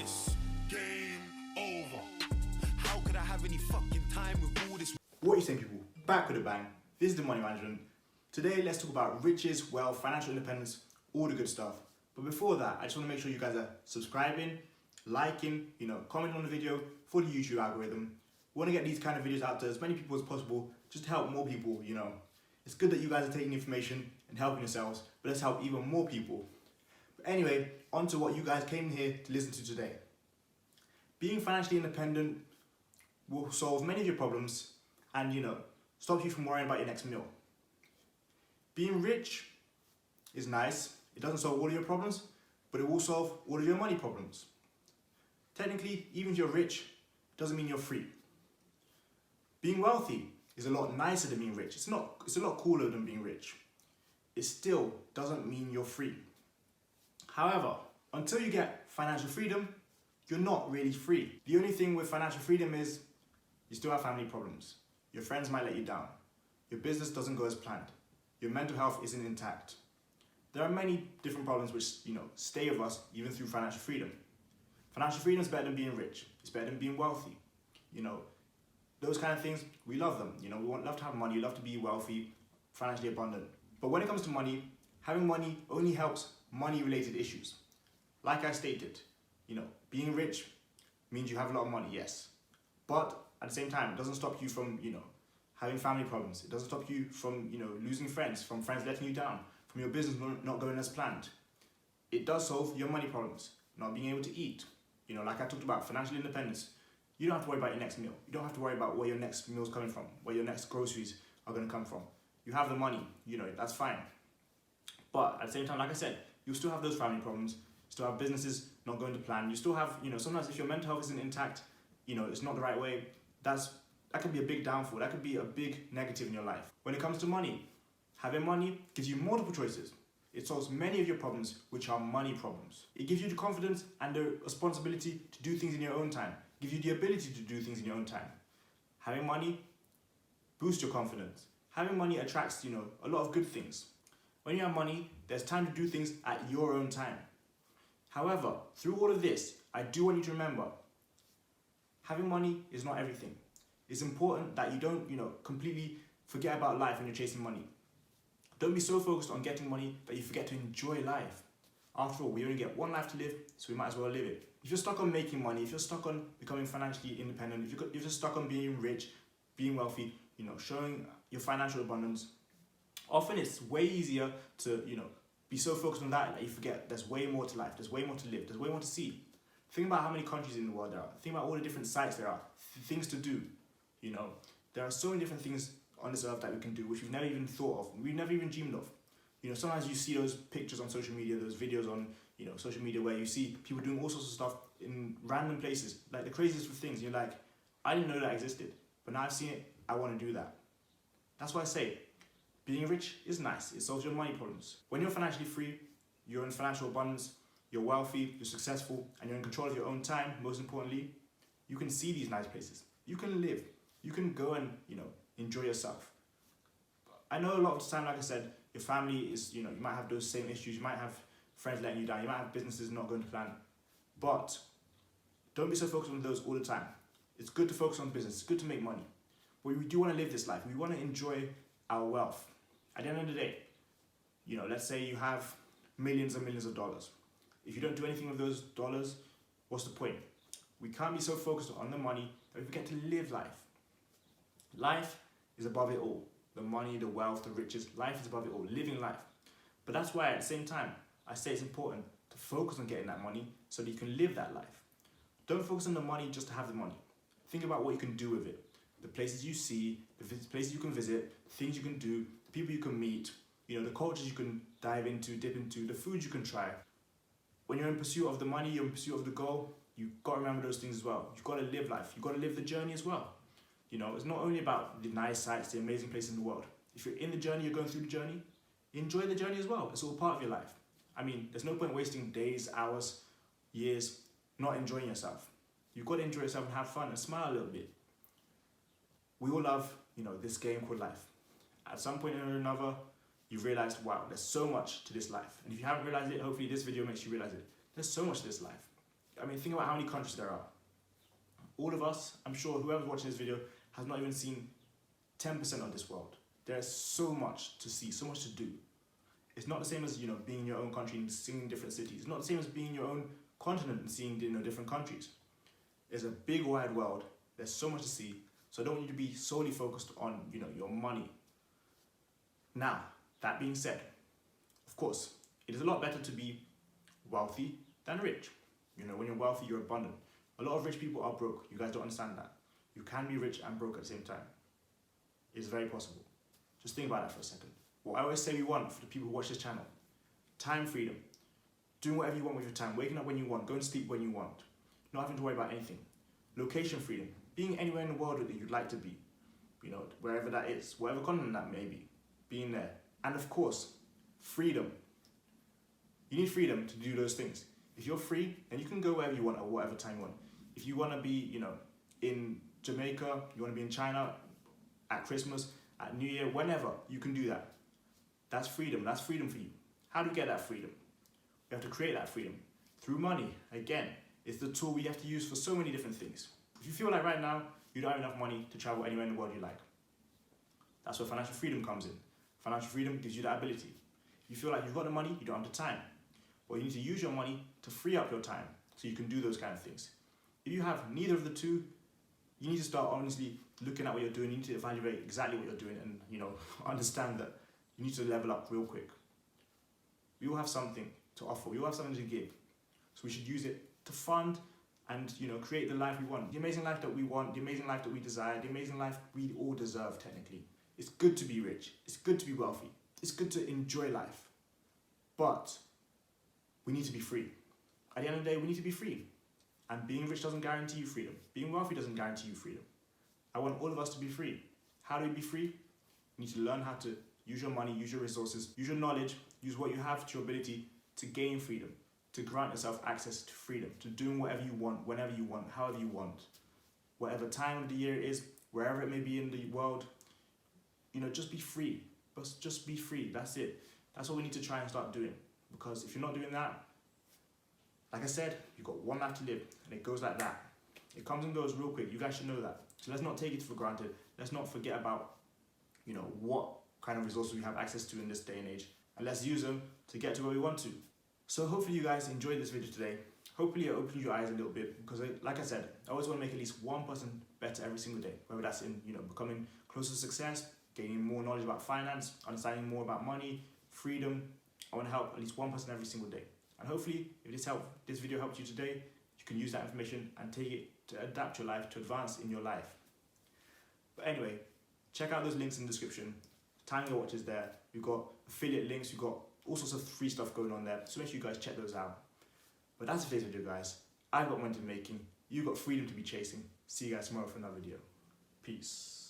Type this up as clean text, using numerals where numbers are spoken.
It's game over. How could I have any fucking time with all this? What are you saying, people? Back with a bang. This is the Money Management. Today, let's talk about riches, wealth, financial independence, all the good stuff. But before that, I just want to make sure you guys are subscribing, liking, commenting on the video for the YouTube algorithm. We want to get these kind of videos out to as many people as possible, just to help more people, It's good that you guys are taking information and helping yourselves, but let's help even more people. But anyway, on to what you guys came here to listen to today. Being financially independent will solve many of your problems and, stop you from worrying about your next meal. Being rich is nice. It doesn't solve all of your problems, but it will solve all of your money problems. Technically, even if you're rich, it doesn't mean you're free. Being wealthy is a lot nicer than being rich. It's a lot cooler than being rich. It still doesn't mean you're free. However, until you get financial freedom, you're not really free. The only thing with financial freedom is you still have family problems. Your friends might let you down. Your business doesn't go as planned. Your mental health isn't intact. There are many different problems which, stay with us even through financial freedom. Financial freedom is better than being rich. It's better than being wealthy. Those kind of things, we love them. We love to have money, we love to be wealthy, financially abundant. But when it comes to money, having money only helps money-related issues. Like I stated, being rich means you have a lot of money, yes. But at the same time, it doesn't stop you from, having family problems. It doesn't stop you from, losing friends, from friends letting you down, from your business not going as planned. It does solve your money problems, not being able to eat. Like I talked about, financial independence. You don't have to worry about your next meal. You don't have to worry about where your next meal is coming from, where your next groceries are going to come from. You have the money, that's fine. But at the same time, like I said, you'll still have those family problems. You still have businesses not going to plan. You still have, sometimes if your mental health isn't intact, it's not the right way, that could be a big downfall. That could be a big negative in your life. When it comes to money, having money gives you multiple choices. It solves many of your problems, which are money problems. It gives you the confidence and the responsibility to do things in your own time. It gives you the ability to do things in your own time. Having money boosts your confidence. Having money attracts, a lot of good things. When you have money, there's time to do things at your own time. However, through all of this, I do want you to remember, having money is not everything. It's important that you don't, completely forget about life when you're chasing money. Don't be so focused on getting money that you forget to enjoy life. After all, we only get one life to live, so we might as well live it. If you're stuck on making money, if you're stuck on becoming financially independent, if you're stuck on being rich, being wealthy, showing your financial abundance, often it's way easier to, be so focused on that you forget there's way more to life, there's way more to live, there's way more to see. Think about how many countries in the world there are. Think about all the different sites there are, things to do. There are so many different things on this earth that we can do, which we've never even thought of, we've never even dreamed of. Sometimes you see those pictures on social media, those videos on, social media where you see people doing all sorts of stuff in random places, like the craziest of things. You're like, I didn't know that existed, but now I've seen it, I want to do that. That's why I say, being rich is nice, it solves your money problems. When you're financially free, you're in financial abundance, you're wealthy, you're successful, and you're in control of your own time, most importantly, you can see these nice places. You can live. You can go and, enjoy yourself. I know a lot of the time, like I said, your family is, you might have those same issues, you might have friends letting you down, you might have businesses not going to plan, but don't be so focused on those all the time. It's good to focus on business, it's good to make money, but we do want to live this life, we want to enjoy our wealth. At the end of the day, let's say you have millions and millions of dollars. If you don't do anything with those dollars, what's the point? We can't be so focused on the money that we forget to live life. Life is above it all. The money, the wealth, the riches, life is above it all, living life. But that's why at the same time, I say it's important to focus on getting that money so that you can live that life. Don't focus on the money just to have the money. Think about what you can do with it. The places you see, the places you can visit, things you can do, the people you can meet, the cultures you can dive into, dip into, the foods you can try. When you're in pursuit of the money, you're in pursuit of the goal, you've got to remember those things as well. You've got to live life. You've got to live the journey as well. It's not only about the nice sights, the amazing places in the world. If you're in the journey, you're going through the journey, enjoy the journey as well. It's all part of your life. There's no point wasting days, hours, years, not enjoying yourself. You've got to enjoy yourself and have fun and smile a little bit. We all love, this game called life. At some point or another, you've realized, wow, there's so much to this life. And if you haven't realized it, hopefully this video makes you realize it. There's so much to this life. I mean, think about how many countries there are. All of us, I'm sure whoever's watching this video has not even seen 10% of this world. There's so much to see, so much to do. It's not the same as, being in your own country and seeing different cities. It's not the same as being in your own continent and seeing, different countries. It's a big wide world. There's so much to see. So I don't want you to be solely focused on, your money. Now, that being said, of course, it is a lot better to be wealthy than rich. When you're wealthy, you're abundant. A lot of rich people are broke. You guys don't understand that. You can be rich and broke at the same time. It's very possible. Just think about that for a second. What I always say we want for the people who watch this channel: time freedom. Doing whatever you want with your time. Waking up when you want. Going to sleep when you want. Not having to worry about anything. Location freedom. Being anywhere in the world that you'd like to be. Wherever that is. Whatever continent that may be. Being there. And of course, freedom. You need freedom to do those things. If you're free, then you can go wherever you want at whatever time you want. If you want to be, in Jamaica, you want to be in China at Christmas, at New Year, whenever, you can do that. That's freedom. That's freedom for you. How do we get that freedom? We have to create that freedom through money. Again, it's the tool we have to use for so many different things. If you feel like right now you don't have enough money to travel anywhere in the world you like, that's where financial freedom comes in. Financial freedom gives you that ability. If you feel like you've got the money, you don't have the time. Well, you need to use your money to free up your time so you can do those kind of things. If you have neither of the two, you need to start honestly looking at what you're doing. You need to evaluate exactly what you're doing and, understand that you need to level up real quick. We all have something to offer. We all have something to give. So we should use it to fund and, create the life we want. The amazing life that we want, the amazing life that we desire, the amazing life we all deserve, technically. It's good to be rich. It's good to be wealthy. It's good to enjoy life. But we need to be free. At the end of the day, we need to be free. And being rich doesn't guarantee you freedom. Being wealthy doesn't guarantee you freedom. I want all of us to be free. How do we be free? You need to learn how to use your money, use your resources, use your knowledge, use what you have to your ability to gain freedom, to grant yourself access to freedom, to doing whatever you want, whenever you want, however you want. Whatever time of the year it is, wherever it may be in the world, just be free. Just be free. That's it. That's what we need to try and start doing. Because if you're not doing that, like I said, you've got one life to live, and it goes like that. It comes and goes real quick. You guys should know that. So let's not take it for granted. Let's not forget about, what kind of resources we have access to in this day and age, and let's use them to get to where we want to. So hopefully you guys enjoyed this video today. Hopefully it opened your eyes a little bit, because like I said, I always want to make at least one person better every single day, whether that's in, becoming closer to success, gaining more knowledge about finance, understanding more about money, freedom. I want to help at least one person every single day. And hopefully, if this video helped you today, you can use that information and take it to adapt your life, to advance in your life. But anyway, check out those links in the description. Time Your Watch is there. We've got affiliate links. We've got all sorts of free stuff going on there. So make sure you guys check those out. But that's today's video, guys. I've got money to be making. You've got freedom to be chasing. See you guys tomorrow for another video. Peace.